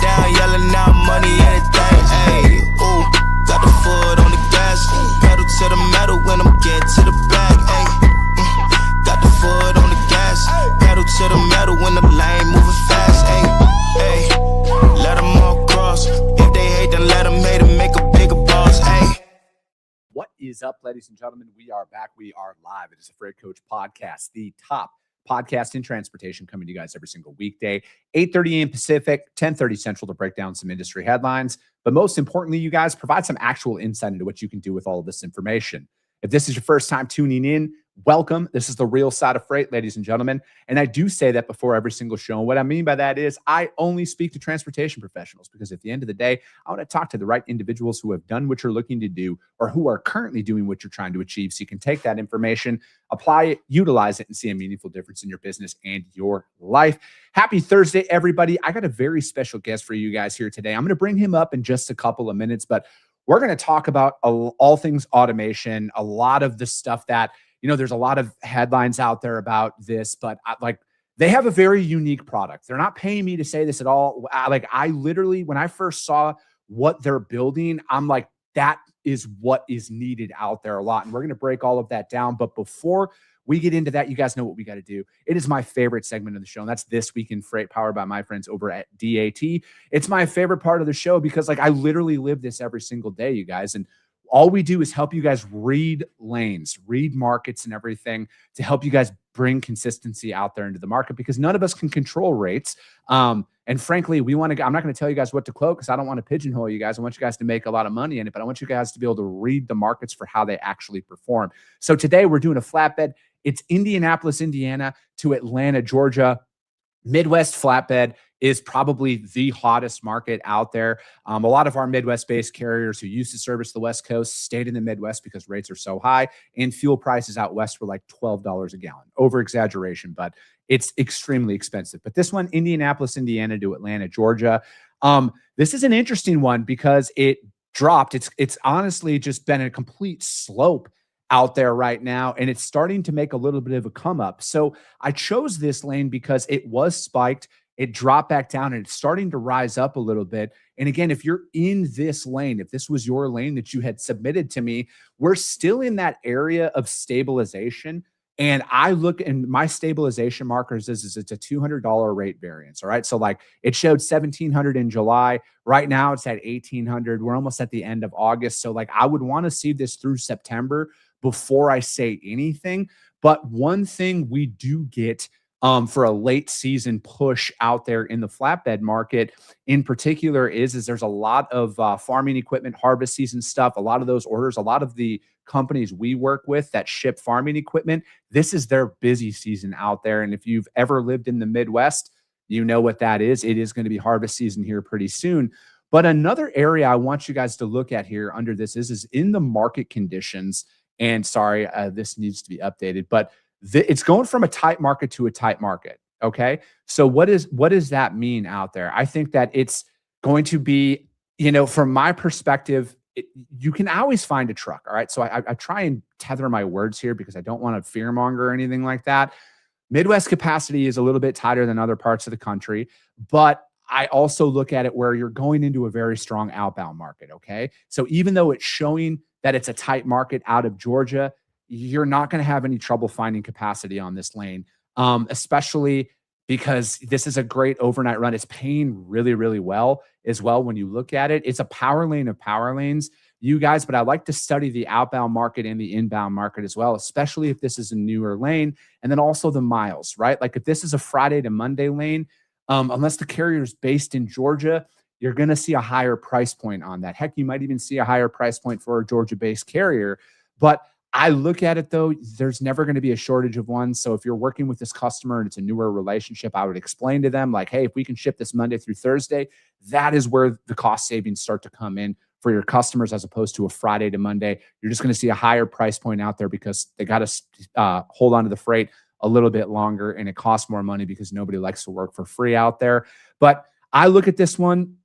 down, yelling out money, anything. Ayy, ooh, got the foot on the gas, pedal to the metal when I'm getting to the bag. Ayy, got the foot on the gas, pedal to the metal when the lane moving fast. Ayy, ayy, let them all cross. If they hate, then let them hate and make a bigger boss. Ayy. What is up, ladies and gentlemen? We are back. We are live. It is the Freight Coach Podcast, the top podcast in transportation, coming to you guys every single weekday, 8:30 a.m. Pacific, 10:30 Central, to break down some industry headlines. But most importantly, you guys provide some actual insight into what you can do with all of this information. If this is your first time tuning in, welcome. This is the real side of freight, ladies and gentlemen. And I do say that before every single show. And what I mean by that is I only speak to transportation professionals, because at the end of the day, I want to talk to the right individuals who have done what you're looking to do, or who are currently doing what you're trying to achieve, so you can take that information, apply it, utilize it, and see a meaningful difference in your business and your life. Happy Thursday, everybody. I got a very special guest for you guys here today. I'm going to bring him up in just a couple of minutes, but we're going to talk about all things automation, a lot of the stuff that, you know, there's a lot of headlines out there about this, but they have a very unique product. They're not paying me to say this at all. I literally, when I first saw what they're building, I'm like, that is what is needed out there a lot. And we're going to break all of that down. But before we get into that, you guys know what we got to do. It is my favorite segment of the show, and that's This Week in Freight, powered by my friends over at DAT. It's my favorite part of the show because, I literally live this every single day, you guys. And all we do is help you guys read lanes, read markets and everything, to help you guys bring consistency out there into the market, because none of us can control rates. And frankly, I'm not going to tell you guys what to quote, because I don't want to pigeonhole you guys. I want you guys to make a lot of money in it, but I want you guys to be able to read the markets for how they actually perform. So today we're doing a flatbed. It's Indianapolis, Indiana to Atlanta, Georgia. Midwest flatbed is probably the hottest market out there. A lot of our Midwest-based carriers who used to service the West Coast stayed in the Midwest because rates are so high, and fuel prices out west were like $12 a gallon. Over-exaggeration, but it's extremely expensive. But this one, Indianapolis, Indiana to Atlanta, Georgia. This is an interesting one because it dropped. It's honestly just been a complete slope out there right now, and it's starting to make a little bit of a come up. So I chose this lane because it was spiked, it dropped back down, and it's starting to rise up a little bit. And again, if you're in this lane, if this was your lane that you had submitted to me, we're still in that area of stabilization. And I look, and my stabilization markers is it's a $200 rate variance. All right. So it showed 1,700 in July. Right now it's at 1,800. We're almost at the end of August. So I would want to see this through September before I say anything. But one thing we do get for a late season push out there in the flatbed market in particular is there's a lot of farming equipment, harvest season stuff, a lot of those orders, a lot of the companies we work with that ship farming equipment, this is their busy season out there. And if you've ever lived in the Midwest, you know what that is. It is going to be harvest season here pretty soon. But another area I want you guys to look at here under this is in the market conditions. And sorry, this needs to be updated, but it's going from a tight market to a tight market. Okay. So what does that mean out there? I think that it's going to be, from my perspective, you can always find a truck. All right. So I try and tether my words here because I don't want to fearmonger or anything like that. Midwest capacity is a little bit tighter than other parts of the country, but I also look at it where you're going into a very strong outbound market. Okay. So even though it's showing that it's a tight market out of Georgia, you're not going to have any trouble finding capacity on this lane, especially because this is a great overnight run. It's paying really, really well as well when you look at it. It's a power lane of power lanes, you guys, but I like to study the outbound market and the inbound market as well, especially if this is a newer lane. And then also the miles, right? Like if this is a Friday to Monday lane, unless the carrier is based in Georgia, you're going to see a higher price point on that. Heck, you might even see a higher price point for a Georgia-based carrier. But I look at it, though, there's never going to be a shortage of ones. So if you're working with this customer and it's a newer relationship, I would explain to them like, hey, if we can ship this Monday through Thursday, that is where the cost savings start to come in for your customers, as opposed to a Friday to Monday. You're just going to see a higher price point out there because they got to hold on to the freight a little bit longer, and it costs more money because nobody likes to work for free out there. But I look at this one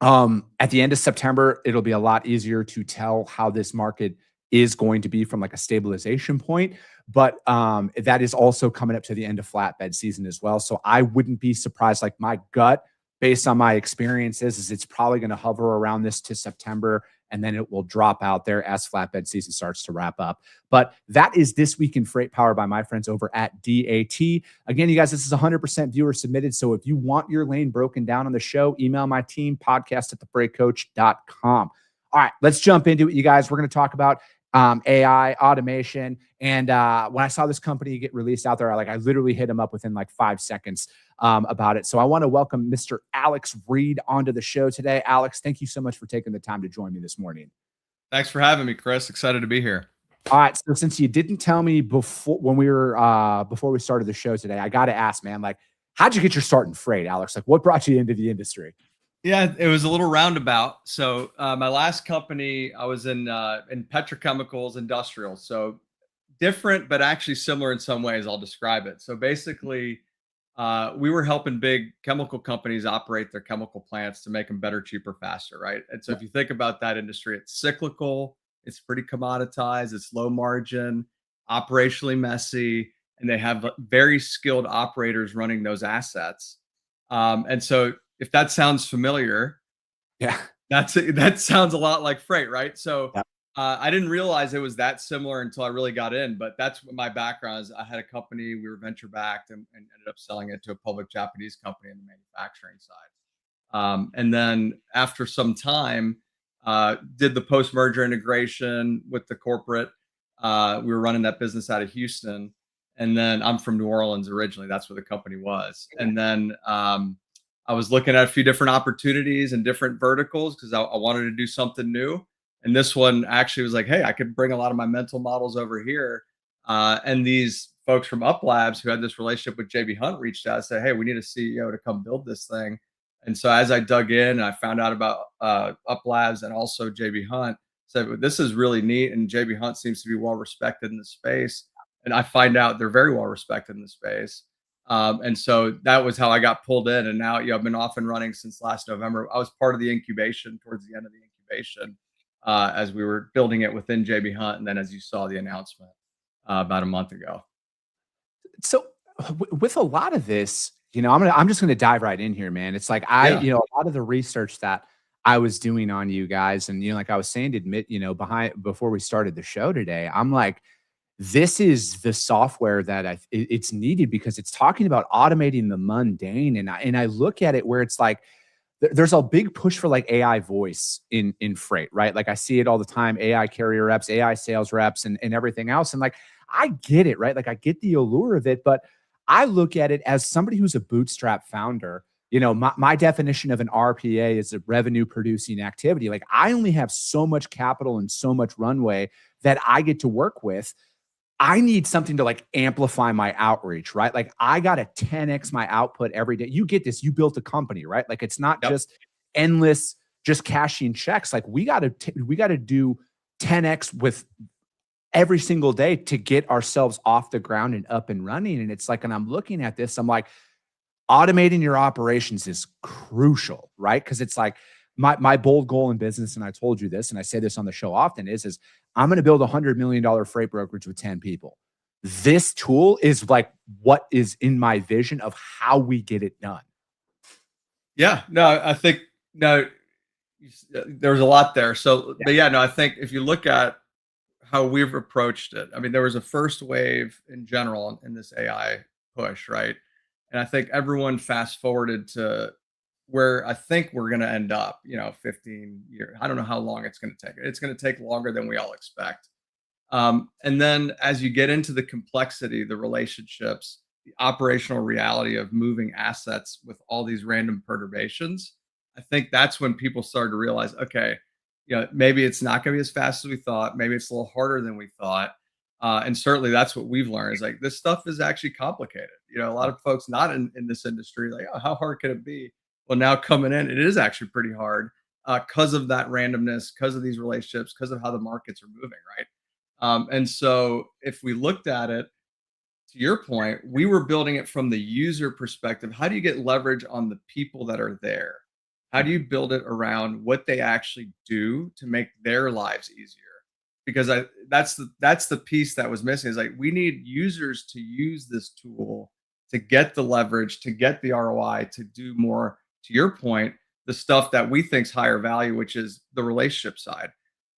at the end of September, it'll be a lot easier to tell how this market is going to be from like a stabilization point. But that is also coming up to the end of flatbed season as well. So I wouldn't be surprised. Like my gut based on my experiences, is it's probably going to hover around this to September, and then it will drop out there as flatbed season starts to wrap up. But that is This Week in Freight, powered by my friends over at DAT. Again, you guys, this is 100% viewer submitted. So if you want your lane broken down on the show, email my team, podcast@thefreightcoach.com. All right, let's jump into it, you guys. We're going to talk about AI, automation. And when I saw this company get released out there, I literally hit him up within like 5 seconds about it. So I want to welcome Mr. Alex Reed onto the show today. Alex, thank you so much for taking the time to join me this morning. Thanks for having me, Chris. Excited to be here. All right. So since you didn't tell me before we started the show today, I got to ask, man, like, how'd you get your start in freight, Alex? Like, what brought you into the industry? Yeah, it was a little roundabout. So my last company, I was in petrochemicals, industrial. So different, but actually similar in some ways. I'll describe it. So basically, we were helping big chemical companies operate their chemical plants to make them better, cheaper, faster, right? And so if you think about that industry, it's cyclical, it's pretty commoditized, it's low margin, operationally messy, and they have very skilled operators running those assets. And so if that sounds familiar, yeah, that sounds a lot like freight, right? So yep. I didn't realize it was that similar until I really got in, but that's what my background is. I had a company, we were venture backed and ended up selling it to a public Japanese company in the manufacturing side. And then after some time, did the post-merger integration with the corporate. We were running that business out of Houston. And then I'm from New Orleans originally. That's where the company was. And then I was looking at a few different opportunities and different verticals because I wanted to do something new. And this one actually was like, hey, I could bring a lot of my mental models over here. And these folks from Up Labs who had this relationship with JB Hunt reached out and said, hey, we need a CEO to come build this thing. And so as I dug in and I found out about Up Labs and also JB Hunt, said, this is really neat. And JB Hunt seems to be well respected in the space. And I find out they're very well respected in the space. And so that was how I got pulled in. And now, I've been off and running since last November. I was part of the incubation towards the end of the incubation as we were building it within JB Hunt. And then as you saw the announcement about a month ago. So with a lot of this, I'm just going to dive right in here, man. It's like a lot of the research that I was doing on you guys, and like I was saying to admit, before we started the show today, I'm like, this is the software that it's needed because it's talking about automating the mundane. And I look at it where it's like, there's a big push for like AI voice in freight, right? Like I see it all the time, AI carrier reps, AI sales reps, and everything else. And like, I get it, right? Like I get the allure of it, but I look at it as somebody who's a bootstrap founder. My definition of an RPA is a revenue producing activity. Like I only have so much capital and so much runway that I get to work with. I need something to like amplify my outreach, right? Like I got to 10x my output every day. You get this, you built a company, right? Like it's not just endless, just cashing checks. Like we got to do 10x with every single day to get ourselves off the ground and up and running. And it's like, and I'm looking at this, I'm like, automating your operations is crucial, right? Because it's like my bold goal in business, and I told you this, and I say this on the show often, is I'm going to build $100 million freight brokerage with 10 people. This tool is like what is in my vision of how we get it done. Yeah, no, I think there's a lot there. So, but I think if you look at how we've approached it, I mean, there was a first wave in general in this AI push, right? And I think everyone fast forwarded to where I think we're going to end up, 15 years. I don't know how long it's going to take. It's going to take longer than we all expect. And then as you get into the complexity, the relationships, the operational reality of moving assets with all these random perturbations, I think that's when people started to realize, okay, maybe it's not going to be as fast as we thought. Maybe it's a little harder than we thought. And certainly that's what we've learned is like, this stuff is actually complicated. A lot of folks not in this industry, like, oh, how hard can it be? Well, now coming in, it is actually pretty hard because of that randomness, because of these relationships, because of how the markets are moving, right? And so if we looked at it, to your point, we were building it from the user perspective. How do you get leverage on the people that are there? How do you build it around what they actually do to make their lives easier? Because that's the piece that was missing is like, we need users to use this tool to get the leverage, to get the ROI, to do more to your point, the stuff that we think's higher value, which is the relationship side.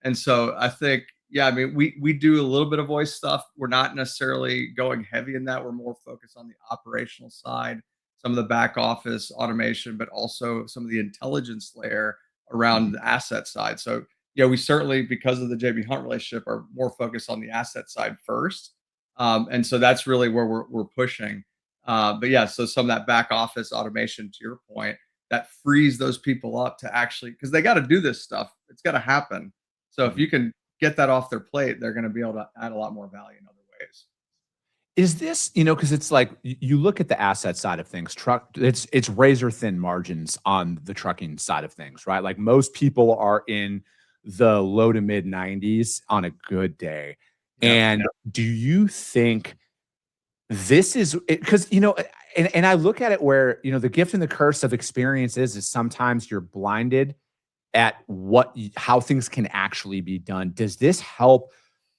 And so I think, yeah, I mean, we do a little bit of voice stuff. We're not necessarily going heavy in that. We're more focused on the operational side, some of the back office automation, but also some of the intelligence layer around the asset side. So, yeah, we certainly, because of the JB Hunt relationship, are more focused on the asset side first. And so that's really where we're pushing. But yeah, so some of that back office automation, to your point, that frees those people up to actually, because they got to do this stuff. It's got to happen. So if you can get that off their plate, they're going to be able to add a lot more value in other ways. Is this, because it's like you look at the asset side of things, it's razor thin margins on the trucking side of things, right? Like most people are in the low to mid 90s on a good day. Yep. And do you think this is because, and I look at it where, the gift and the curse of experience is sometimes you're blinded at how things can actually be done. Does this help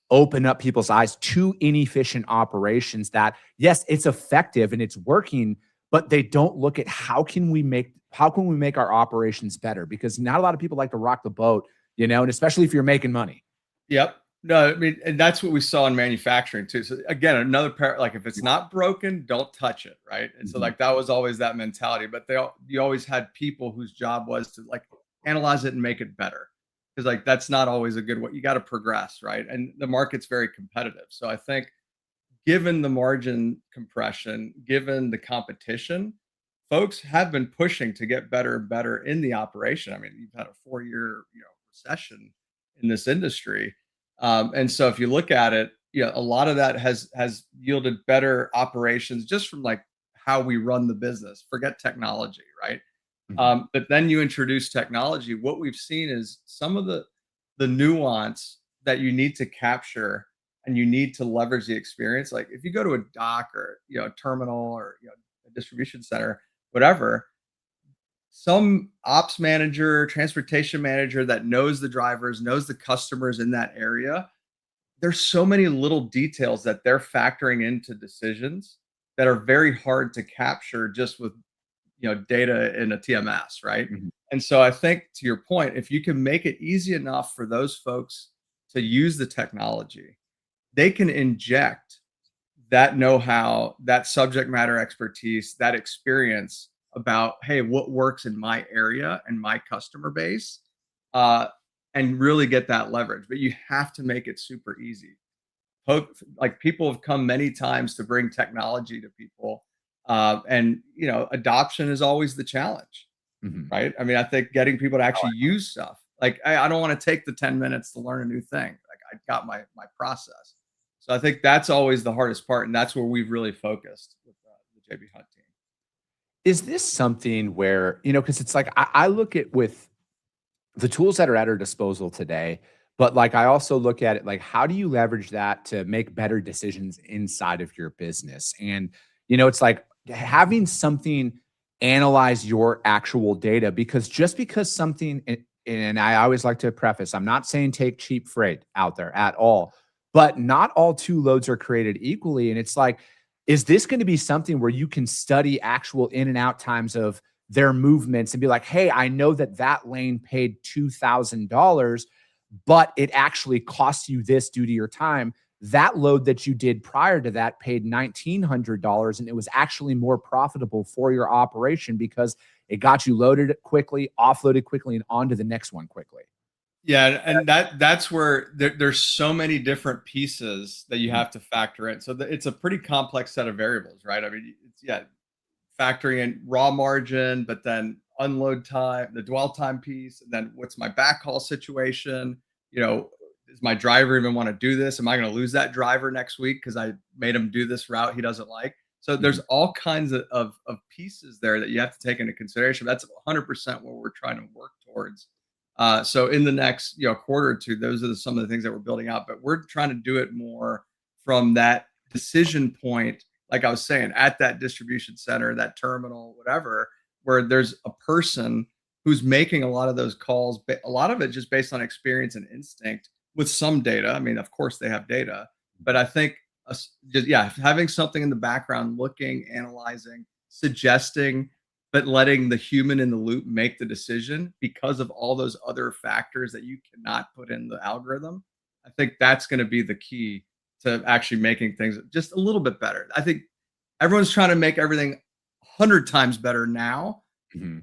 open up people's eyes to inefficient operations that, yes, it's effective and it's working, but they don't look at how can we make our operations better? Because not a lot of people like to rock the boat, and especially if you're making money. Yep. No, I mean, and that's what we saw in manufacturing too. So again, another pair, like if it's not broken, don't touch it. Right. And so like, that was always that mentality, but you always had people whose job was to like analyze it and make it better. Cause like, that's not always a good way. You got to progress. Right. And the market's very competitive. So I think given the margin compression, given the competition, folks have been pushing to get better and better in the operation. I mean, you've had a 4-year, recession in this industry. And so if you look at it, a lot of that has yielded better operations just from like how we run the business. Forget technology, right? But then you introduce technology. What we've seen is some of the nuance that you need to capture and you need to leverage the experience. Like if you go to a dock or a terminal or a distribution center, whatever, some ops manager, transportation manager that knows the drivers, knows the customers in that area. There's so many little details that they're factoring into decisions that are very hard to capture just with, data in a TMS, right? And so I think to your point, if you can make it easy enough for those folks to use the technology, they can inject that know-how, that subject matter expertise, that experience about, hey, what works in my area and my customer base, and really get that leverage. But you have to make it super easy. Like people have come many times to bring technology to people, and adoption is always the challenge, right? I mean, I think getting people to actually use stuff. Like I don't want to take the 10 minutes to learn a new thing. Like I got my process. So I think that's always the hardest part, and that's where we've really focused with the JB Hunt team. Is this something where, because it's like, I look at with the tools that are at our disposal today, but like, I also look at it like, how do you leverage that to make better decisions inside of your business? And, it's like having something analyze your actual data, because just because something, and I always like to preface, I'm not saying take cheap freight out there at all, but not all two loads are created equally. And it's like, is this going to be something where you can study actual in and out times of their movements and be like, hey, I know that lane paid $2,000, but it actually costs you this due to your time. That load that you did prior to that paid $1,900, and it was actually more profitable for your operation because it got you loaded quickly, offloaded quickly, and onto the next one quickly. Yeah, and that's where there's so many different pieces that you have to factor in. So it's a pretty complex set of variables, right? I mean, factoring in raw margin, but then unload time, the dwell time piece, and then what's my backhaul situation? Does my driver even want to do this? Am I going to lose that driver next week because I made him do this route he doesn't like? So there's all kinds of pieces there that you have to take into consideration. That's 100% what we're trying to work towards. So in the next quarter or two, those are some of the things that we're building out, but we're trying to do it more from that decision point, like I was saying, at that distribution center, that terminal, whatever, where there's a person who's making a lot of those calls, a lot of it just based on experience and instinct with some data. I mean, of course they have data, but I think having something in the background, looking, analyzing, suggesting, but letting the human in the loop make the decision because of all those other factors that you cannot put in the algorithm. I think that's going to be the key to actually making things just a little bit better. I think everyone's trying to make everything 100 times better now. 5%.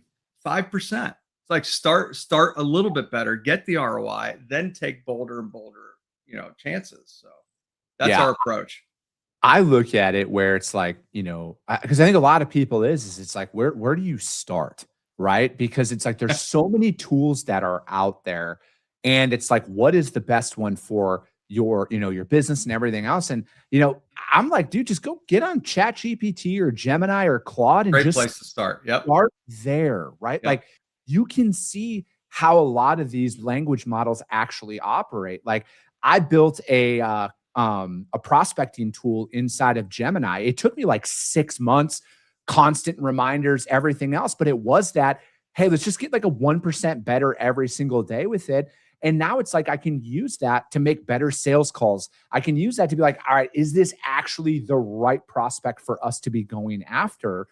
It's like start a little bit better, get the ROI, then take bolder and bolder, chances. So that's our approach. I look at it where it's like, because I think a lot of people is it's like, where do you start? Right. Because it's like, there's so many tools that are out there, and it's like, what is the best one for your business and everything else? And, I'm like, dude, just go get on ChatGPT or Gemini or Claude and Great just place to start. Yep. Start there, right? Yep. Like, you can see how a lot of these language models actually operate. Like, I built a prospecting tool inside of Gemini. It took me like 6 months, constant reminders, everything else. But it was that, hey, let's just get like a 1% better every single day with it. And now it's like, I can use that to make better sales calls. I can use that to be like, all right, is this actually the right prospect for us to be going after?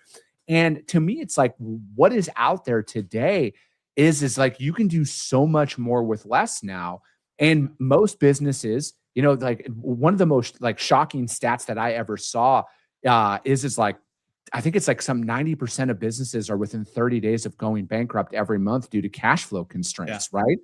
And to me, it's like, what is out there today is like, you can do so much more with less now. And most businesses, like, one of the most like shocking stats that I ever saw is like, I think it's like some 90% of businesses are within 30 days of going bankrupt every month due to cash flow constraints, right?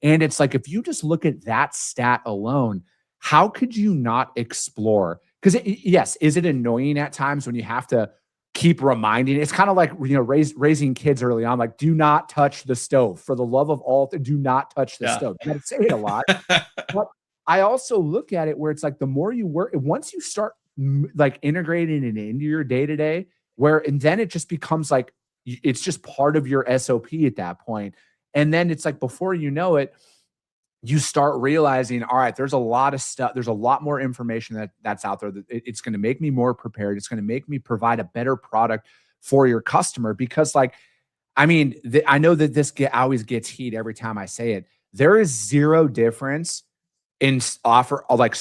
And it's like, if you just look at that stat alone, how could you not explore? Because yes, is it annoying at times when you have to keep reminding? It's kind of like, raising kids early on, like, do not touch the stove. For the love of all, do not touch the stove. You got to say it a lot. But I also look at it where it's like, the more you work, once you start like integrating it into your day-to-day, and then it just becomes like, it's just part of your SOP at that point. And then it's like, before you know it, you start realizing, all right, there's a lot of stuff. There's a lot more information that's out there. That it's going to make me more prepared. It's going to make me provide a better product for your customer. Because, like, I mean, I know that this always gets heat every time I say it. There is zero difference in offer, like,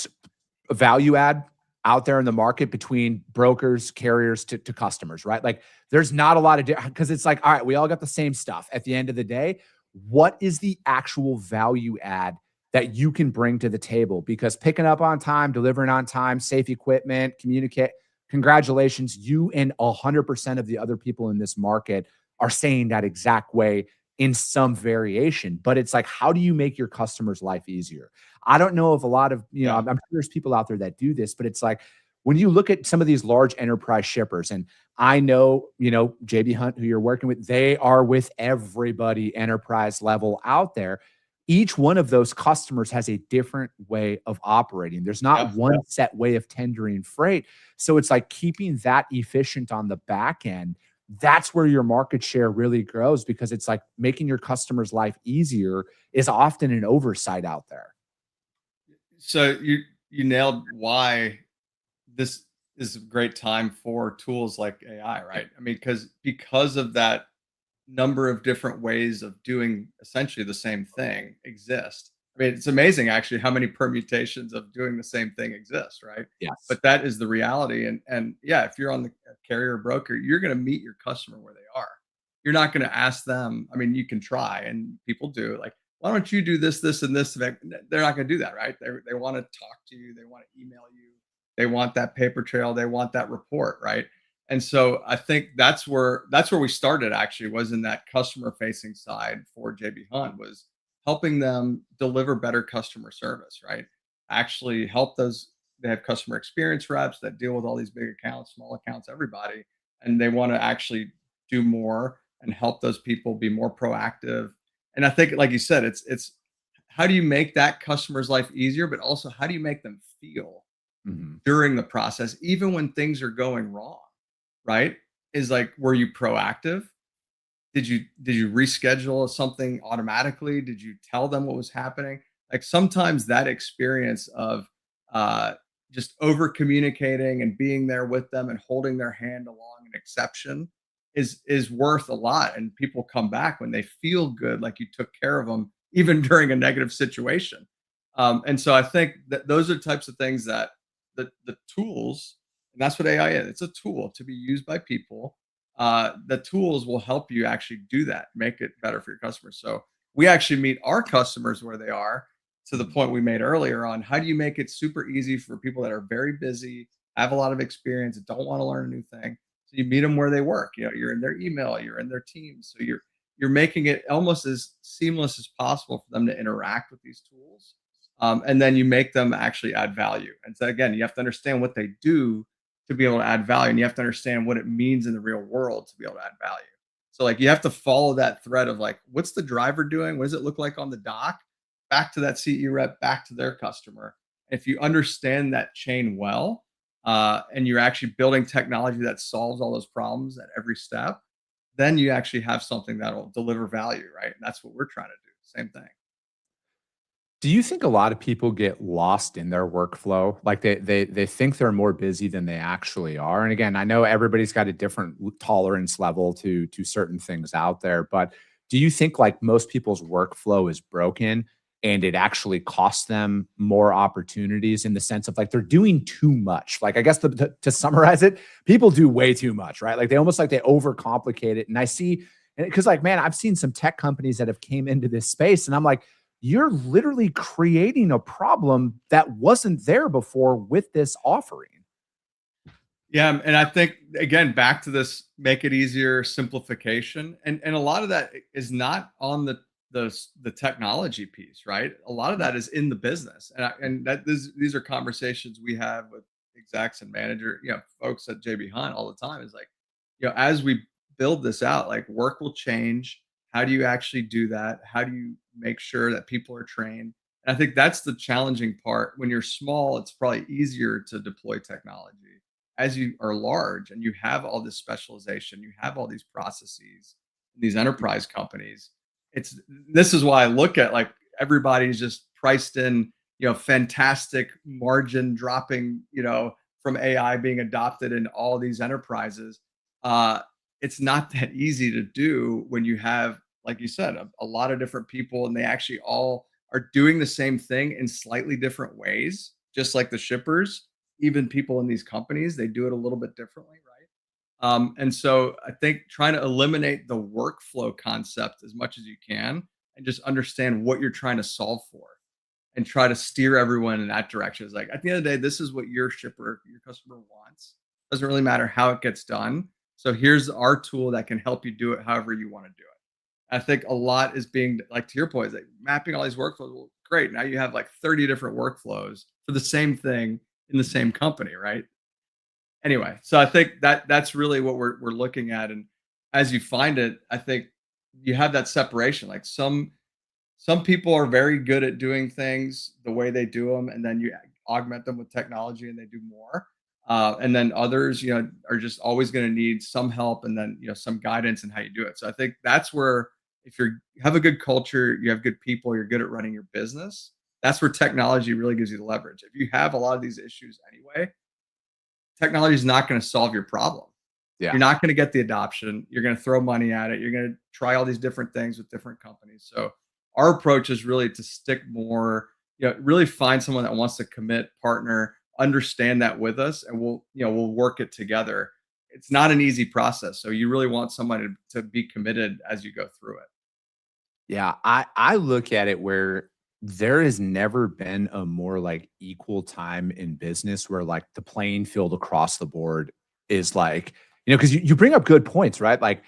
value add out there in the market between brokers, carriers to customers, right? Like, there's not a lot of difference, because it's like, all right, we all got the same stuff. At the end of the day, what is the actual value add that you can bring to the table? Because picking up on time, delivering on time, safe equipment, communicate, congratulations, you and 100% of the other people in this market are saying that exact way in some variation. But it's like, how do you make your customer's life easier? I don't know if a lot of, I'm sure there's people out there that do this, but it's like, when you look at some of these large enterprise shippers, and I know, JB Hunt, who you're working with, they are with everybody enterprise level out there. Each one of those customers has a different way of operating. There's not one set way of tendering freight. So it's like, keeping that efficient on the back end. That's where your market share really grows, because it's like, making your customer's life easier is often an oversight out there. So you nailed why this is a great time for tools like AI, right? I mean, because of that number of different ways of doing essentially the same thing exist. I mean, it's amazing actually how many permutations of doing the same thing exist, right? Yes. But that is the reality. And yeah, if you're on the carrier or broker, you're going to meet your customer where they are. You're not going to ask them. I mean, you can try, and people do, like, why don't you do this, this, and this? They're not going to do that, right? They want to talk to you. They want to email you. They want that paper trail. They want that report, right? And so I think that's where we started, actually, was in that customer facing side for JB Hunt, was helping them deliver better customer service, right? Actually help those. They have customer experience reps that deal with all these big accounts, small accounts, everybody, and they want to actually do more and help those people be more proactive. And I think, like you said, it's how do you make that customer's life easier, but also how do you make them feel during the process, even when things are going wrong, right? Is like, were you proactive? Did you reschedule something automatically? Did you tell them what was happening? Like, sometimes that experience of just over communicating and being there with them and holding their hand along an exception is worth a lot. And people come back when they feel good, like you took care of them, even during a negative situation. And so I think that those are types of things that the tools, and that's what AI is. It's a tool to be used by people the tools will help you actually do that, make it better for your customers. So we actually meet our customers where they are, to the point we made earlier on how do you make it super easy for people that are very busy, have a lot of experience, and don't want to learn a new thing. So you meet them where they work. You're in their email, you're in their teams. So you're making it almost as seamless as possible for them to interact with these tools. And then you make them actually add value. And so again, you have to understand what they do to be able to add value, and you have to understand what it means in the real world to be able to add value. So like you have to follow that thread of like, what's the driver doing? What does it look like on the dock? Back to that CE rep, back to their customer. If you understand that chain well, and you're actually building technology that solves all those problems at every step, then you actually have something that'll deliver value, right? And that's what we're trying to do. Same thing. Do you think a lot of people get lost in their workflow? Like they think they're more busy than they actually are. And again, I know everybody's got a different tolerance level to certain things out there, but do you think like most people's workflow is broken and it actually costs them more opportunities in the sense of like they're doing too much? Like I guess to summarize it, people do way too much, right? Like they almost like they overcomplicate it. And I see, because like, man, I've seen some tech companies that have came into this space and I'm like, you're literally creating a problem that wasn't there before with this offering. Yeah, and I think again back to this make it easier simplification, and a lot of that is not on the technology piece, right? A lot of that is in the business, and that these are conversations we have with execs and manager, folks at JB Hunt all the time. Is like, as we build this out, like work will change. How do you actually do that? How do you make sure that people are trained? And I think that's the challenging part. When you're small, it's probably easier to deploy technology. As you are large and you have all this specialization, you have all these processes, these enterprise companies. This is why I look at like everybody's just priced in, fantastic margin dropping, from AI being adopted in all these enterprises. It's not that easy to do when you have, like you said, a lot of different people and they actually all are doing the same thing in slightly different ways, just like the shippers. Even people in these companies, they do it a little bit differently, right? And so I think trying to eliminate the workflow concept as much as you can and just understand what you're trying to solve for and try to steer everyone in that direction. It's like at the end of the day, this is what your shipper, your customer wants. Doesn't really matter how it gets done. So here's our tool that can help you do it however you want to do it. I think a lot is being, like to your point, is like mapping all these workflows. Well, great. Now you have like 30 different workflows for the same thing in the same company, right? Anyway, so I think that's really what we're looking at. And as you find it, I think you have that separation. Like some people are very good at doing things the way they do them, and then you augment them with technology and they do more. And then others, are just always going to need some help and then, some guidance in how you do it. So I think that's where if you have a good culture, you have good people, you're good at running your business, that's where technology really gives you the leverage. If you have a lot of these issues anyway, technology is not going to solve your problem. Yeah. You're not going to get the adoption. You're going to throw money at it. You're going to try all these different things with different companies. So our approach is really to stick more, really find someone that wants to commit, partner, understand that with us, and we'll work it together. It's not an easy process. So you really want somebody to be committed as you go through it. Yeah. I look at it where there has never been a more like equal time in business where like the playing field across the board is like, because you bring up good points, right? Like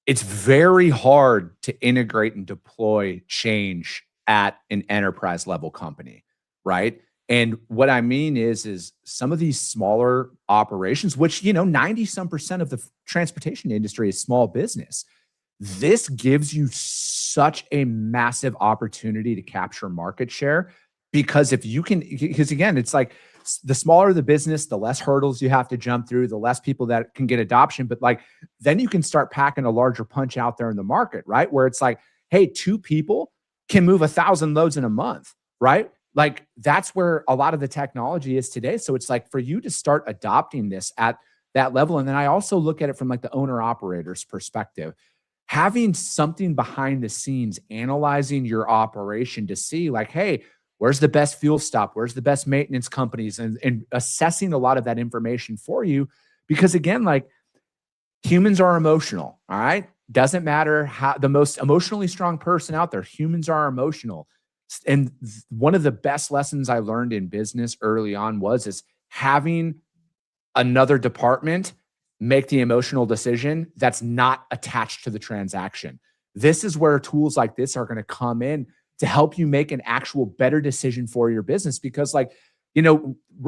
it's very hard to integrate and deploy change at an enterprise level company, right? And what I mean is some of these smaller operations, which, 90% of the transportation industry is small business. This gives you such a massive opportunity to capture market share because because again, it's like the smaller the business, the less hurdles you have to jump through, the less people that can get adoption. But like, then you can start packing a larger punch out there in the market, right? Where it's like, hey, 2 people can move 1,000 loads in a month, right? Like that's where a lot of the technology is today. So it's like for you to start adopting this at that level. And then I also look at it from like the owner operator's perspective, having something behind the scenes, analyzing your operation to see like, hey, where's the best fuel stop? Where's the best maintenance companies? And assessing a lot of that information for you. Because again, like Humans are emotional. All right. Doesn't matter how the most emotionally strong person out there, humans are emotional. And one of the best lessons I learned in business early on is having another department make the emotional decision that's not attached to the transaction. This is where tools like this are going to come in to help you make an actual better decision for your business. Because like,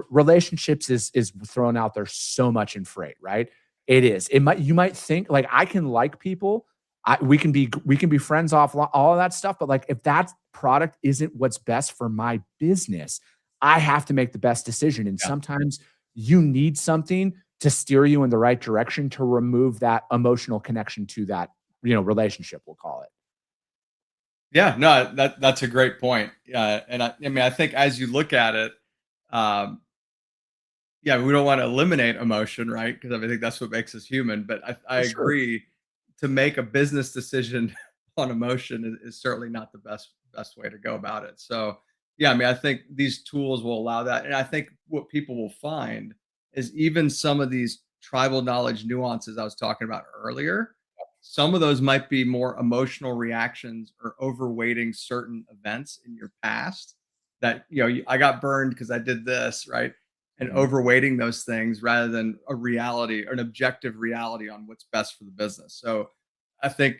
relationships is thrown out there so much in freight, right? It is. You might think like I can like people. We can be friends off all of that stuff. But like, if that product isn't what's best for my business, I have to make the best decision. And sometimes you need something to steer you in the right direction to remove that emotional connection to that, relationship, we'll call it. Yeah, no, that's a great point. And I mean, I think as you look at it, yeah, we don't want to eliminate emotion, right? Because I think that's what makes us human. But I agree, to make a business decision on emotion is certainly not the best way to go about it. So yeah, I mean, I think these tools will allow that. And I think what people will find is even some of these tribal knowledge nuances I was talking about earlier, some of those might be more emotional reactions or overweighting certain events in your past that, I got burned because I did this, right? And overweighting those things rather than a reality or an objective reality on what's best for the business. So I think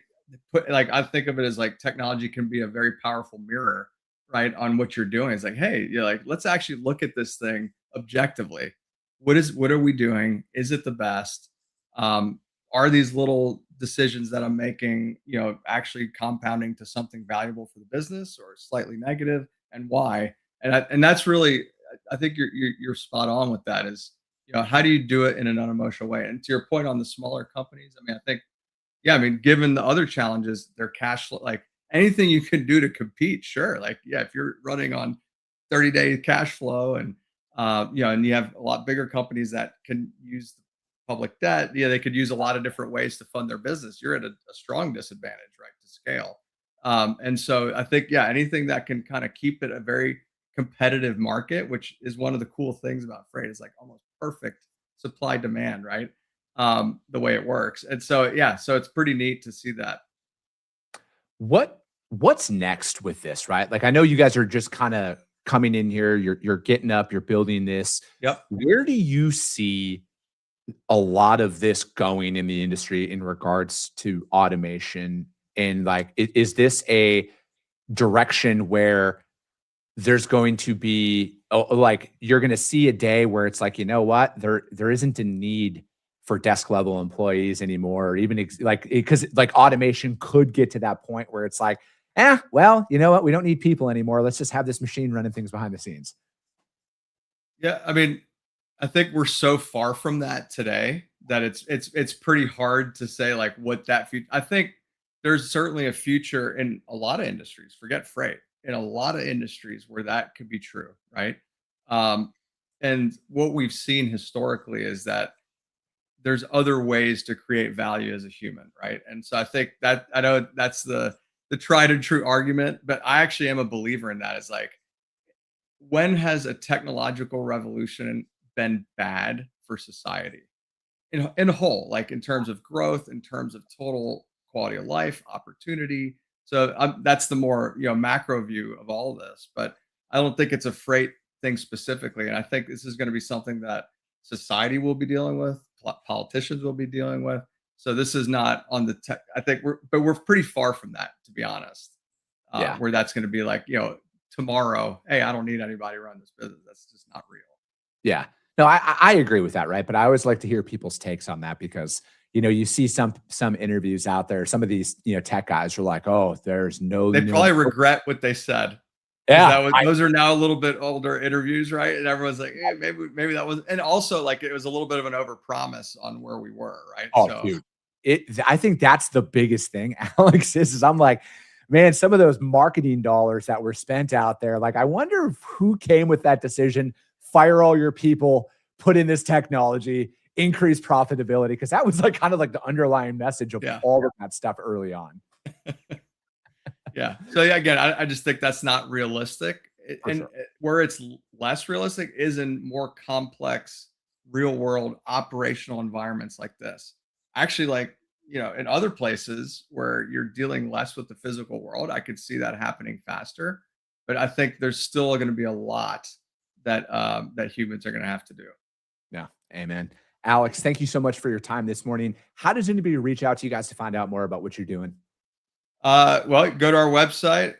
I think of it as like technology can be a very powerful mirror, right, on what you're doing. It's like, hey, you're like, let's actually look at this thing objectively. What are we doing? Is it the best? Are these little decisions that I'm making, actually compounding to something valuable for the business or slightly negative, and why? And that's really, I think you're spot on with that. Is, how do you do it in an unemotional way? And to your point on the smaller companies, I mean, I think, yeah, I mean, given the other challenges, their cash flow, like anything you can do to compete, sure. Like, yeah, if you're running on 30-day cash flow and and you have a lot bigger companies that can use public debt, they could use a lot of different ways to fund their business. You're at a strong disadvantage, right, to scale. And so I think, yeah, anything that can kind of keep it a very competitive market, which is one of the cool things about freight, is like almost perfect supply demand, right? The way it works. And so, yeah, so it's pretty neat to see that. What's next with this, right? Like, I know you guys are just kind of coming in here, you're getting up, you're building this. Yep. Where do you see a lot of this going in the industry in regards to automation? And like, is this a direction where there's going to be like, you're going to see a day where it's like, you know what, there isn't a need for desk level employees anymore, or even because like automation could get to that point where it's like, well, you know what, we don't need people anymore. Let's just have this machine running things behind the scenes. Yeah, I mean, I think we're so far from that today that it's pretty hard to say like what that future. I think there's certainly a future in a lot of industries. Forget freight, in a lot of industries where that could be true, right? And what we've seen historically is that there's other ways to create value as a human, right? And so I think that, I know that's the tried and true argument, but I actually am a believer in that. Is like, when has a technological revolution been bad for society in a whole, like in terms of growth, in terms of total quality of life, opportunity? So that's the more macro view of all of this. But I don't think it's a freight thing specifically, and I think this is going to be something that society will be dealing with, politicians will be dealing with. So this is not on the tech. I think we're pretty far from that, to be honest. Yeah. Where that's going to be like, tomorrow, hey, I don't need anybody to run this business. That's just not real. Yeah. No, I agree with that, right? But I always like to hear people's takes on that, because you see some interviews out there. Some of these tech guys are like, oh, there's no. They probably regret what they said. Yeah, those are now a little bit older interviews, right? And everyone's like, maybe that was, and also like it was a little bit of an overpromise on where we were, right? Oh, so, dude, I think that's the biggest thing, Alex. Is I'm like, man, some of those marketing dollars that were spent out there, like, I wonder who came with that decision. Fire all your people, put in this technology, increase profitability, because that was like kind of like the underlying message of all of that stuff early on. Yeah. So yeah, again, I just think that's not realistic. Sure. Where it's less realistic is in more complex real world operational environments like this. actually, like, in other places where you're dealing less with the physical world, I could see that happening faster. But I think there's still going to be a lot that that humans are going to have to do. Yeah. Amen. Alex, thank you so much for your time this morning. How does anybody reach out to you guys to find out more about what you're doing? Well, go to our website,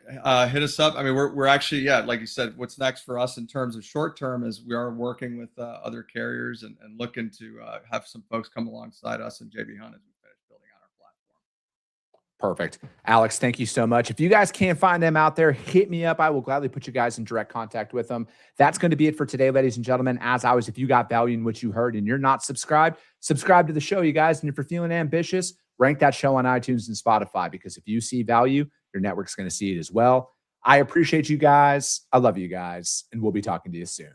hit us up. I mean, we're actually, yeah, like you said, what's next for us in terms of short term is we are working with other carriers and looking to have some folks come alongside us and JB Hunt as we finish building out our platform. Perfect. Alex, thank you so much. If you guys can't find them out there, hit me up. I will gladly put you guys in direct contact with them. That's going to be it for today, ladies and gentlemen. As always, if you got value in what you heard and you're not subscribed, subscribe to the show, you guys. And if you're feeling ambitious, rank that show on iTunes and Spotify, because if you see value, your network's going to see it as well. I appreciate you guys. I love you guys, and we'll be talking to you soon.